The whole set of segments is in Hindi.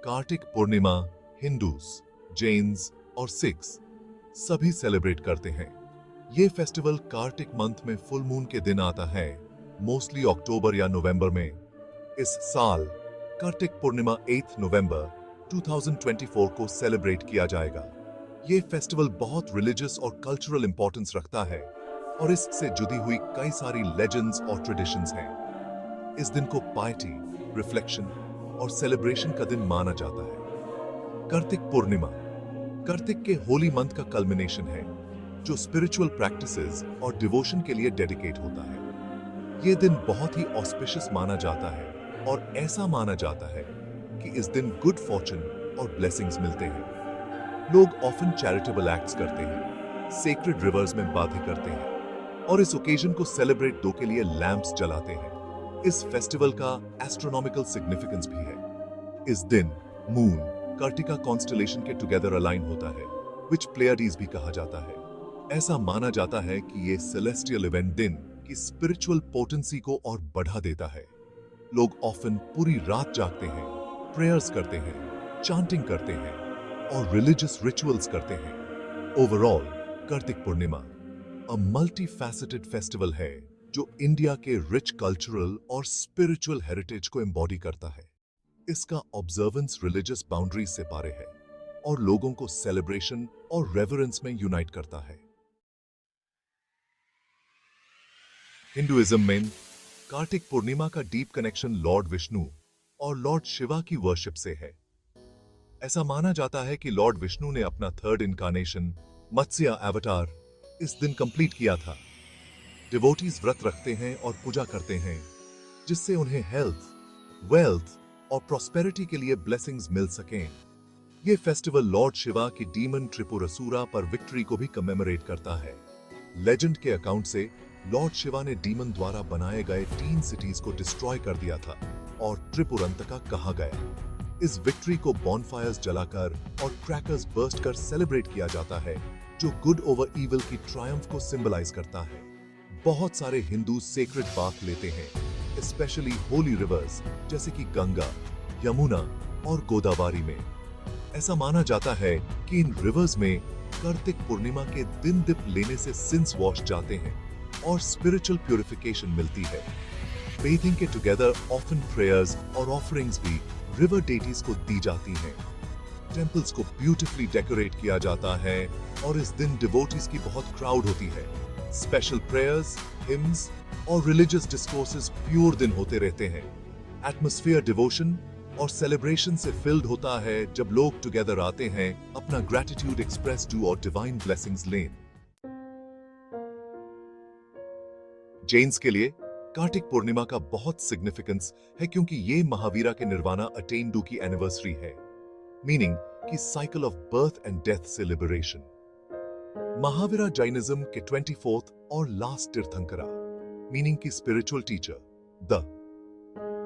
कार्तिक पूर्णिमा हिंदूज, जैन्स और सिख्स सभी सेलिब्रेट करते हैं। ये फेस्टिवल कार्तिक मंथ में फुल मून के दिन आता है, मोस्टली अक्टूबर या नवंबर में। इस साल कार्तिक पूर्णिमा 8 नवंबर 2024 को सेलिब्रेट किया जाएगा। ये फेस्टिवल बहुत रिलीजियस और कल्चरल इंपॉर्टेंस रखता है और इससे जुड़ी हुई कई सारी लेजेंड्स और ट्रेडिशंस हैं। इस दिन को पाइटी, रिफ्लेक्शन और सेलिब्रेशन का दिन माना जाता है। कार्तिक पूर्णिमा कार्तिक के होली मंथ का कल्मिनेशन है, जो स्पिरिचुअल प्रैक्टिसेस और डिवोशन के लिए डेडिकेट होता है। ये दिन बहुत ही ऑस्पिशियस माना जाता है और ऐसा माना जाता है कि इस दिन गुड फॉर्चून और ब्लेसिंग्स मिलते हैं। लोग ऑफन चैरिटेबल एक्ट्स करते हैं, सेक्रेड रिवर्स में बातें करते हैं और इस ओकेजन को सेलिब्रेट दो के लिए लैंप्स जलाते हैं। इस फेस्टिवल का एस्ट्रोनॉमिकल सिग्निफिकेंस भी है। इस दिन मून कार्तिका कॉन्स्टेलेशन के टुगेदर अलाइन होता है, विच प्लेयडीज भी कहा जाता है। ऐसा माना जाता है कि ये सेलेस्टियल इवेंट दिन की स्पिरिचुअल पोटेंसी को और बढ़ा देता है। लोग ऑफन पूरी रात जागते हैं, प्रेयर्स करते हैं, चांटिंग करते हैं और रिलीजियस रिचुअल्स करते हैं। Overall Kartik Purnima a multi faceted festival है जो इंडिया के रिच कल्चरल और स्पिरिचुअल हेरिटेज को एम्बॉडी करता है। इसका ऑब्जर्वेंस रिलीजियस बाउंड्रीज से पारे है और लोगों को सेलिब्रेशन और रेवरेंस में यूनाइट करता है। हिंदुइज्म में कार्तिक पूर्णिमा का डीप कनेक्शन लॉर्ड विष्णु और लॉर्ड शिवा की वर्शिप से है। ऐसा माना जाता है कि लॉर्ड विष्णु ने अपना थर्ड इनकारनेशन मत्स्य एवतार इस दिन कंप्लीट किया था। डिवोटीज व्रत रखते हैं और पूजा करते हैं, जिससे उन्हें हेल्थ, वेल्थ और प्रॉस्पेरिटी के लिए ब्लेसिंग्स मिल सकें। ये फेस्टिवल लॉर्ड शिवा की डीमन त्रिपुरसुरा पर विक्ट्री को भी कमेमोरेट करता है। लेजेंड के अकाउंट से लॉर्ड शिवा ने डीमन द्वारा बनाए गए 3 सिटीज को डिस्ट्रॉय कर दिया था और त्रिपुरंतका कहा गया। इस विक्ट्री को बॉनफायर्स जलाकर और क्रैकर्स बर्स्ट कर सेलिब्रेट किया जाता है, जो गुड ओवर इविल की ट्रायम्फ को सिंबलाइज करता है। बहुत सारे हिंदू सेक्रेड बाथ लेते हैं, स्पेशली होली रिवर्स जैसे कि गंगा, यमुना और गोदावरी में। ऐसा माना जाता है कि इन रिवर्स में कार्तिक पूर्णिमा के दिन डिप लेने से सिंस वॉश जाते हैं और स्पिरिचुअल प्यूरिफिकेशन मिलती है। बेथिंग के टुगेदर ऑफन प्रेयर्स और ऑफरिंग्स भी रिवर डेटीज को दी जाती हैं। टेंपल्स को ब्यूटीफुली डेकोरेट किया जाता है और इस दिन डिवोटीज की बहुत क्राउड होती है। स्पेशल प्रेयर्स, हिम्स और रिलीजियस डिस्कोर्सेस प्योर दिन होते रहते हैं। एटमॉस्फेयर डिवोशन और सेलिब्रेशन से फिल्ड होता है जब लोग टुगेदर आते हैं अपना ग्रैटिट्यूड एक्सप्रेस टू और डिवाइन ब्लेसिंग्स लें। जैन्स के लिए कार्तिक पूर्णिमा का बहुत सिग्निफिकेंस है, क्योंकि ये महावीरा के निर्वाणा अटेन डू की एनिवर्सरी है, मीनिंग कि cycle of birth and death से लिबरेशन। महावीरा जैनिज्म के 24th और लास्ट तीर्थंकरा, मीनिंग की स्पिरिचुअल टीचर।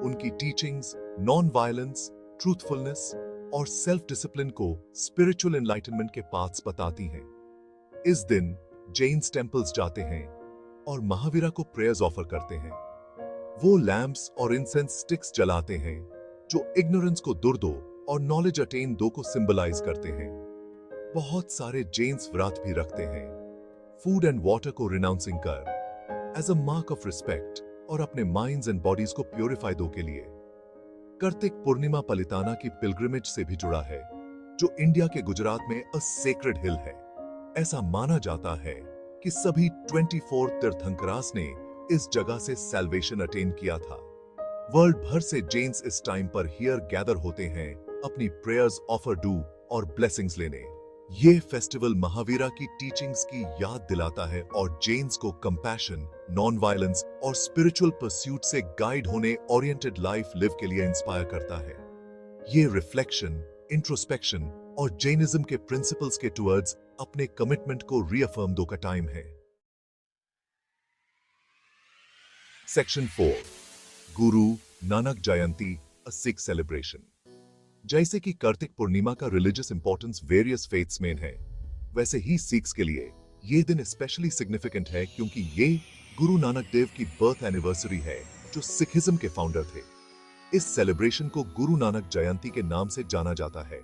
उनकी टीचिंग्स नॉन वायलेंस, ट्रूथफुलनेस और सेल्फ डिसिप्लिन को स्पिरिचुअल एनलाइटनमेंट के पाथ्स बताती हैं। इस दिन जैन्स टेंपल्स जाते हैं और महावीरा को प्रेयर्स ऑफर करते हैं। वो लैम्प्स और इंसेंस स्टिक्स जलाते हैं, जो इग्नोरेंस को दूर दो और नॉलेज अटेन दो को सिंबलाइज करते हैं। बहुत सारे जैन्स व्रत भी रखते हैं, फूड एंड वाटर को रिनाउंसिंग कर as a mark of respect और अपने माइंड्स एंड बॉडीज को प्योरीफाई दो के लिए। कार्तिक पूर्णिमा पलिताना की पिलग्रिमेज से भी जुड़ा है, जो इंडिया के गुजरात में अ सेक्रेड हिल है। ऐसा माना जाता है कि सभी 24 तीर्थंकरास ने इस जगह से सैल्वेशन अटेन किया था। वर्ल्ड भर से जैन्स इस टाइम पर हियर गैदर होते हैं अपनी प्रेयर्स ऑफर डू और ब्लेसिंग्स लेने। ये फेस्टिवल महावीरा की टीचिंग्स की याद दिलाता है और जैन्स को कंपैशन, नॉन वायलेंस और स्पिरिचुअल परस्यूट से गाइड होने ओरिएंटेड लाइफ लिव के लिए इंस्पायर करता है। ये रिफ्लेक्शन, इंट्रोस्पेक्शन और जैनिज्म के प्रिंसिपल्स के टुवर्ड्स अपने कमिटमेंट को रीअफर्म दो का टाइम है। सेक्शन 4 गुरु नानक जयंती अ सिख सेलिब्रेशन। जैसे कि कार्तिक पूर्णिमा का रिलीजियस इंपॉर्टेंस वेरियस फेथ्स में है, वैसे ही सिख्स के लिए ये दिन स्पेशली सिग्निफिकेंट है, क्योंकि ये गुरु नानक देव की बर्थ एनिवर्सरी है, जो सिखिज्म के फाउंडर थे। इस सेलिब्रेशन को गुरु नानक जयंती के नाम से जाना जाता है।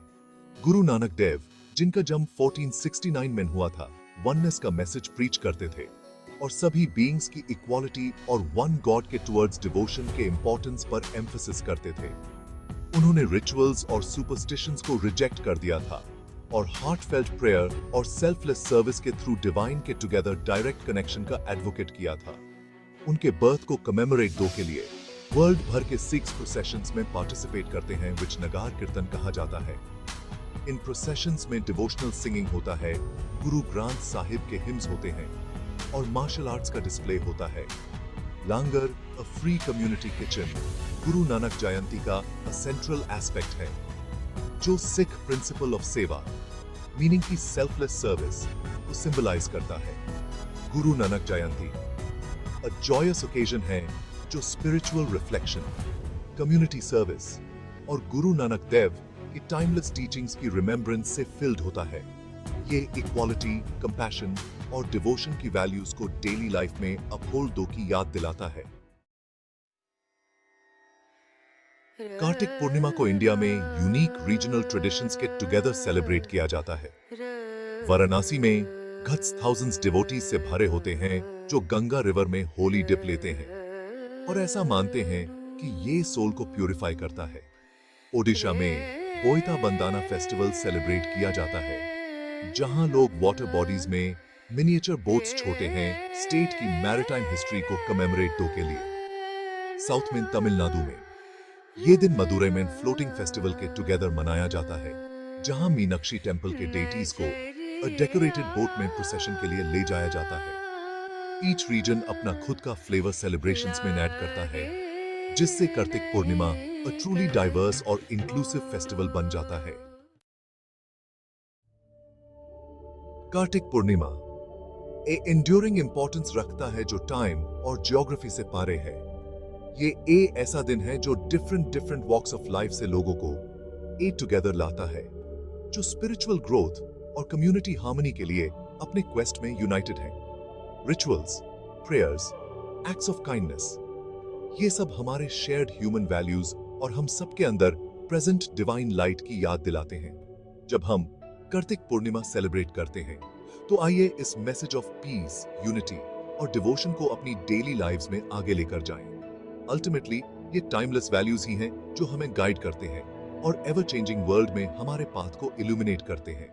गुरु नानक देव, जिनका जन्म 1469 में हुआ था, वननेस का मैसेज प्रीच करते थे और सभी बीइंग्स की इक्वालिटी और वन गॉड के टुवर्ड्स डिवोशन के इंपॉर्टेंस पर एम्फेसिस करते थे। उन्होंने रिचुअल्स और सुपरस्टिशंस को रिजेक्ट कर दिया था और हार्टफेल्ट प्रेयर और सेल्फलेस सर्विस के थ्रू डिवाइन के टुगेदर डायरेक्ट कनेक्शन का एडवोकेट किया था। उनके बर्थ को कमेमोरेट दो के लिए वर्ल्ड भर के सिक्स प्रोसेशंस में पार्टिसिपेट करते हैं, विच नगार कीर्तन कहा जाता है। इन प्रोसेशंस में डिवोशनल सिंगिंग होता है, गुरु ग्रंथ साहिब के हिम्स होते हैं और मार्शल आर्ट्स का डिस्प्ले होता है। लांगर, a free community kitchen, Guru Nanak जयंती का सेंट्रल एस्पेक्ट है, जो सिख प्रिंसिपल ऑफ सेवा, मीनिंग की सेल्फलेस सर्विस को सिंबलाइज करता है। गुरु नानक जयंती अ जॉयस ओकेजन है जो स्पिरिचुअल रिफ्लेक्शन, कम्युनिटी सर्विस और गुरु नानक देव की टाइमलेस टीचिंग्स की रिमेम्बरेंस से फिल्ड होता है। ये इक्वालिटी, कंपैशन और डिवोशन की वैल्यूज को डेली लाइफ में अपहोल्ड दो की याद दिलाता है। कार्तिक पूर्णिमा को इंडिया में यूनिक रीजनल ट्रेडिशंस के टुगेदर सेलिब्रेट किया जाता है। वाराणसी में घट्स थाउजेंड्स डिवोटीज से भरे होते हैं जो गंगा रिवर में होली डिप लेते हैं और ऐसा मानते हैं कि ये सोल को प्यूरिफाई करता है। ओडिशा में बोईता बंदाना फेस्टिवल सेलिब्रेट किया जाता है, जहां लोग वाटर बॉडीज में मिनिएचर बोट्स छोड़ते हैं स्टेट की मैरिटाइम हिस्ट्री को कमेमोरेट दो के लिए। साउथ में तमिलनाडु में ये दिन मदुरै में फ्लोटिंग फेस्टिवल के टुगेदर मनाया जाता है, जहां मीनाक्षी टेंपल के डेटीज को डेकोरेटेड बोट में प्रोसेशन के लिए ले जाया जाता है। ईच रीजन अपना खुद का फ्लेवर सेलिब्रेशंस में ऐड करता है, जिससे Kartik Purnima a truly diverse और इंक्लूसिव फेस्टिवल बन जाता है। कार्तिक पूर्णिमा ए एंड्यूरिंग इंपॉर्टेंस रखता है जो टाइम और ज्योग्राफी से पारे है। ये ऐसा दिन है जो डिफरेंट वॉक्स ऑफ लाइफ से लोगों को टुगेदर लाता है, जो स्पिरिचुअल ग्रोथ और कम्युनिटी हार्मनी के लिए अपने क्वेस्ट में यूनाइटेड हैं। Rituals, prayers, acts of kindness, ये सब हमारे शेयर्ड ह्यूमन वैल्यूज और हम सबके अंदर प्रेजेंट डिवाइन लाइट की याद दिलाते हैं। जब हम कार्तिक पूर्णिमा सेलिब्रेट करते हैं, तो आइए इस मैसेज ऑफ पीस, यूनिटी और डिवोशन को अपनी डेली लाइव्स में आगे लेकर जाएं। अल्टीमेटली ये टाइमलेस वैल्यूज ही हैं जो हमें गाइड करते हैं और एवर चेंजिंग वर्ल्ड में हमारे पाथ को इल्यूमिनेट करते हैं।